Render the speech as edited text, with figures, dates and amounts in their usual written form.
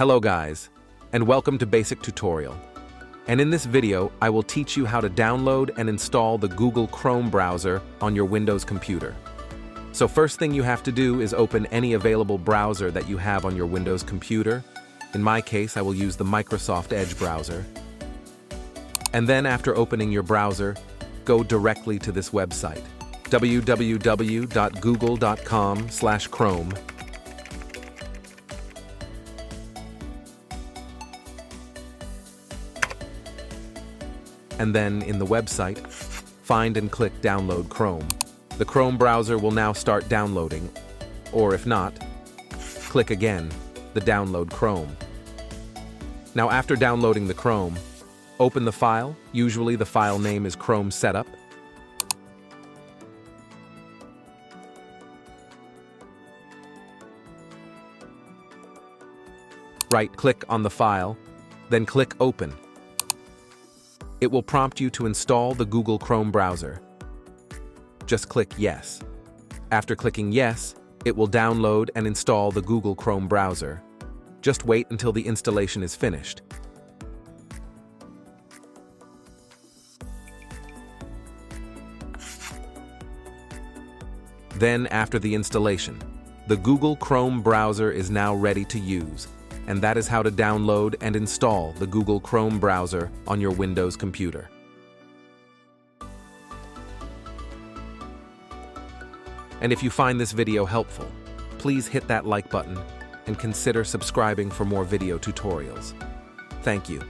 Hello guys, and welcome to Basic Tutorial. And in this video, I will teach you how to download and install the Google Chrome browser on your Windows computer. So first thing you have to do is open any available browser that you have on your Windows computer. In my case, I will use the Microsoft Edge browser. And then after opening your browser, go directly to this website, www.google.com/Chrome. And then in the website, find and click Download Chrome. The Chrome browser will now start downloading, or if not, click again, the Download Chrome. Now after downloading the Chrome, open the file. Usually the file name is Chrome Setup. Right-click on the file, then click Open. It will prompt you to install the Google Chrome browser. Just click Yes. After clicking Yes, it will download and install the Google Chrome browser. Just wait until the installation is finished. Then, after the installation, the Google Chrome browser is now ready to use, and that is how to download and install the Google Chrome browser on your Windows computer. And if you find this video helpful, please hit that like button and consider subscribing for more video tutorials. Thank you.